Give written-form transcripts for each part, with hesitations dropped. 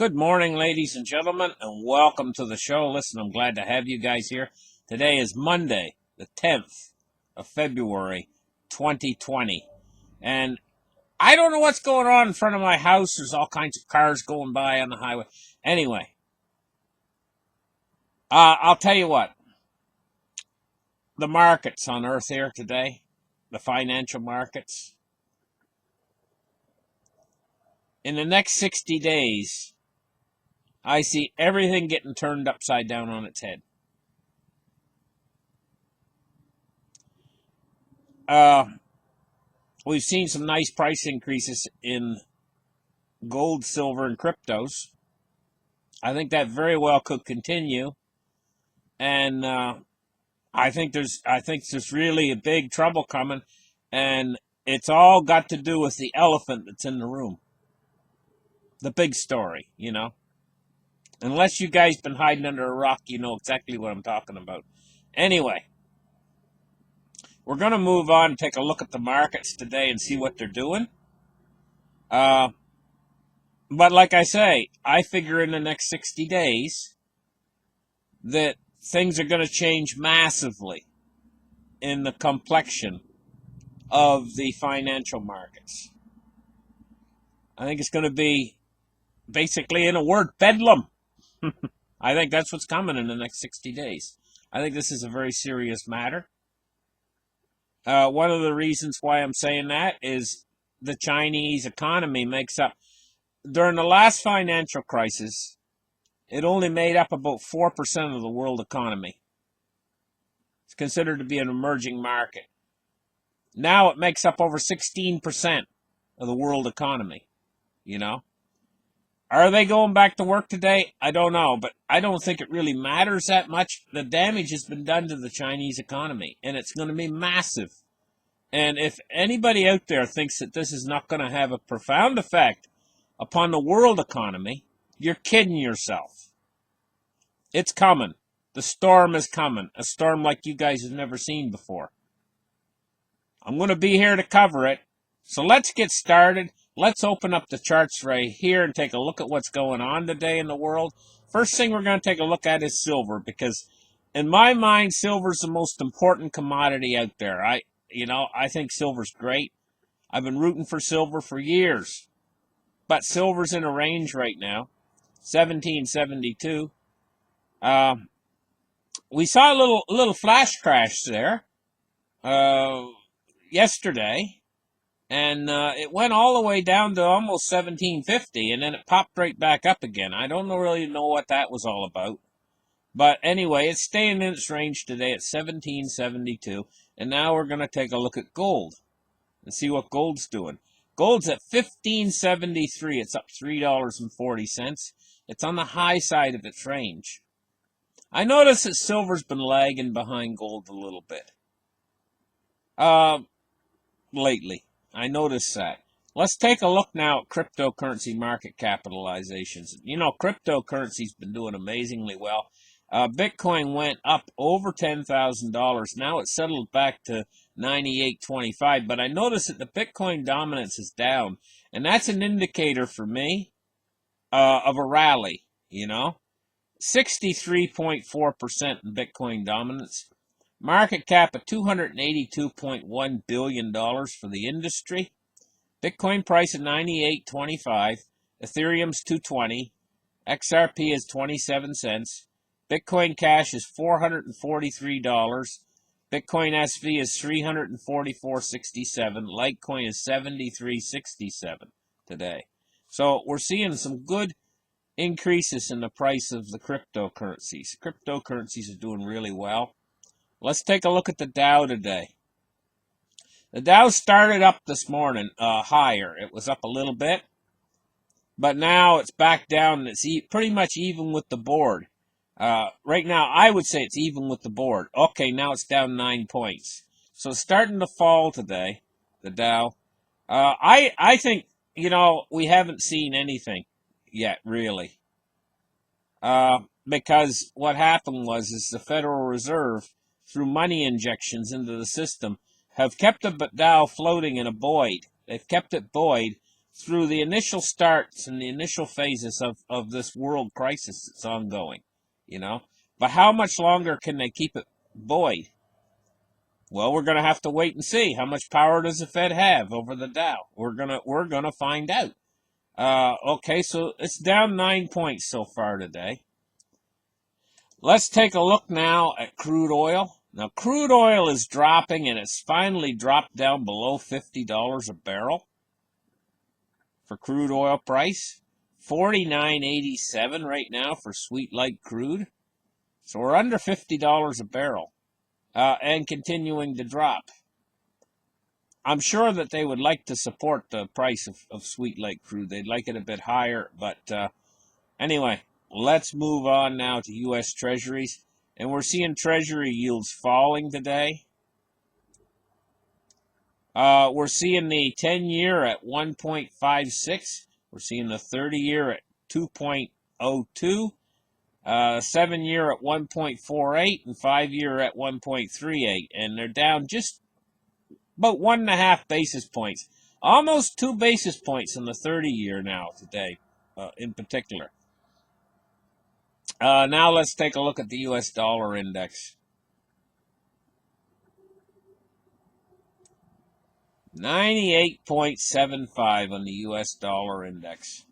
Good morning, ladies and gentlemen, and welcome to the show. Listen, I'm glad to have you guys here. Today is Monday, the 10th of February, 2020. And I don't know what's going on in front of my house. There's all kinds of cars going by on the highway. Anyway, I'll tell you what. The markets on Earth here today, the financial markets, in the next 60 days, I see everything getting turned upside down on its head. We've seen some nice price increases in gold, silver, and cryptos. I think that very well could continue, and I think there's really a big trouble coming, and it's all got to do with the elephant that's in the room, the big story. Unless you guys been hiding under a rock, you know exactly what I'm talking about. Anyway, we're going to move on and take a look at the markets today and see what they're doing. But like I say, I figure in the next 60 days that things are going to change massively in the complexion of the financial markets. I think it's going to be, basically, in a word, bedlam. I think that's what's coming in the next 60 days. I think this is a very serious matter. One of the reasons why I'm saying that is the Chinese economy makes up, during the last financial crisis, it only made up about 4% of the world economy. It's considered to be an emerging market. Now it makes up over 16% of the world economy. Are they going back to work today? I don't know, but I don't think it really matters that much. The damage has been done to the Chinese economy, and it's going to be massive. And if anybody out there thinks that this is not going to have a profound effect upon the world economy, you're kidding yourself. It's coming. The storm is coming. A storm like you guys have never seen before. I'm going to be here to cover it. So let's get started. Let's open up the charts right here and take a look at what's going on today in the world. First thing we're going to take a look at is silver, because in my mind, silver's the most important commodity out there. I think silver's great. I've been rooting for silver for years. But silver's in a range right now, 1772. We saw a little flash crash there yesterday. And it went all the way down to almost 1750, and then it popped right back up again. I don't really know what that was all about. But anyway, it's staying in its range today at 1772. And now we're going to take a look at gold and see what gold's doing. Gold's at 1573. It's up $3.40. It's on the high side of its range. I notice that silver's been lagging behind gold a little bit lately. I noticed that. Let's take a look now at cryptocurrency market capitalizations. Cryptocurrency's been doing amazingly well. Bitcoin went up over $10,000. Now it's settled back to 98.25. But I noticed that the Bitcoin dominance is down. And that's an indicator for me of a rally, 63.4% in Bitcoin dominance. Market cap at $282.1 billion for the industry. Bitcoin price at 98.25. Ethereum's 220. XRP is 27 cents. Bitcoin Cash is $443. Bitcoin SV is $344.67. Litecoin is $73.67 today. So we're seeing some good increases in the price of the cryptocurrencies. Cryptocurrencies are doing really well. Let's take a look at the Dow today. The Dow started up this morning higher. It was up a little bit, but now it's back down. And it's pretty much even with the board. Right now, I would say it's even with the board. Okay, now it's down 9 points. So it's starting to fall today, the Dow. I think, we haven't seen anything yet, really. Because what happened was the Federal Reserve, through money injections into the system, have kept the Dow floating and a buoyed. They've kept it buoyed through the initial starts and the initial phases of this world crisis that's ongoing, you know. But how much longer can they keep it buoyed? Well, we're going to have to wait and see. How much power does the Fed have over the Dow? We're gonna find out. Okay, so it's down 9 points so far today. Let's take a look now at crude oil. Now, crude oil is dropping, and it's finally dropped down below $50 a barrel for crude oil price. $49.87 right now for sweet light crude. So we're under $50 a barrel, and continuing to drop. I'm sure that they would like to support the price of sweet light crude. They'd like it a bit higher, but anyway, let's move on now to U.S. Treasuries. And we're seeing Treasury yields falling today. We're seeing the 10-year at 1.56. We're seeing the 30-year at 2.02. 7-year at 1.48 and 5-year at 1.38. And they're down just about 1.5 basis points. Almost 2 basis points in the 30-year now today, in particular. Now let's take a look at the U.S. dollar index. 98.75 on the U.S. dollar index.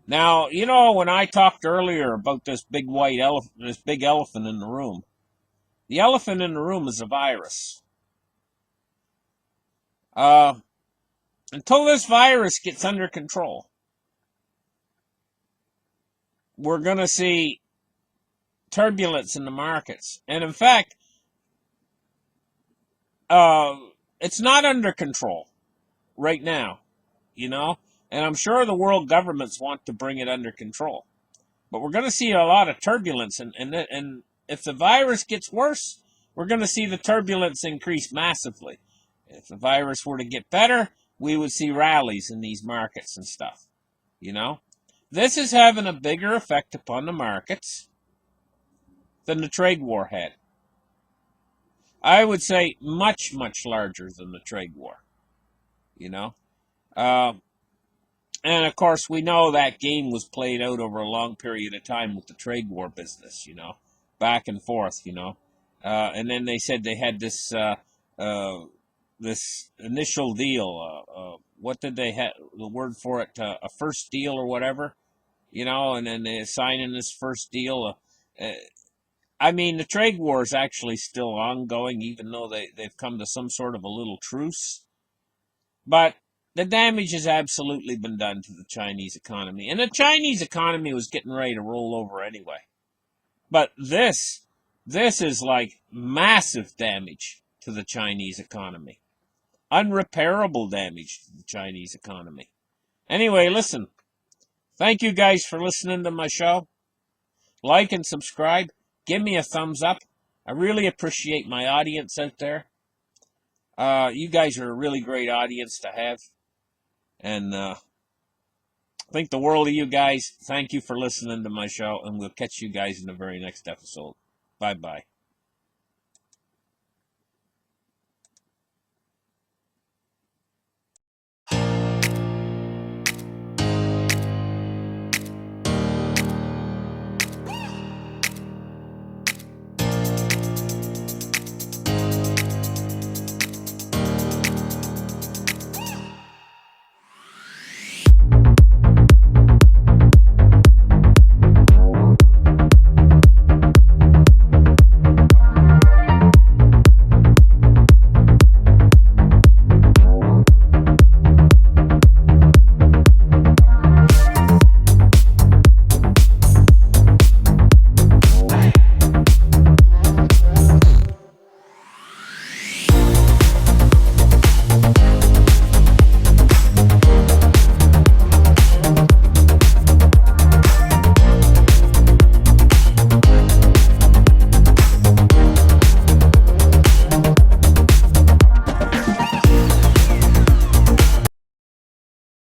Now, you know, when I talked earlier about this big white elephant, this big elephant in the room, the elephant in the room is a virus. Until this virus gets under control, we're going to see turbulence in the markets. And in fact, it's not under control right now, you know, and I'm sure the world governments want to bring it under control. But we're going to see a lot of turbulence, and if the virus gets worse, we're going to see the turbulence increase massively. If the virus were to get better, we would see rallies in these markets and stuff, you know. This is having a bigger effect upon the markets than the trade war had. I would say much, much larger than the trade war, you know. And of course, we know that game was played out over a long period of time with the trade war business, you know, back and forth, you know. And then they said they had this this initial deal. What did they have? The word for it? A first deal or whatever, you know. And then they sign in this first deal. I mean, the trade war is actually still ongoing, even though they've come to some sort of a little truce. But the damage has absolutely been done to the Chinese economy. And the Chinese economy was getting ready to roll over anyway. But this is like massive damage to the Chinese economy. Unrepairable damage to the Chinese economy. Anyway, listen. Thank you guys for listening to my show. Like and subscribe. Give me a thumbs up. I really appreciate my audience out there. You guys are a really great audience to have. And think the world of you guys. Thank you for listening to my show, and we'll catch you guys in the very next episode. Bye-bye.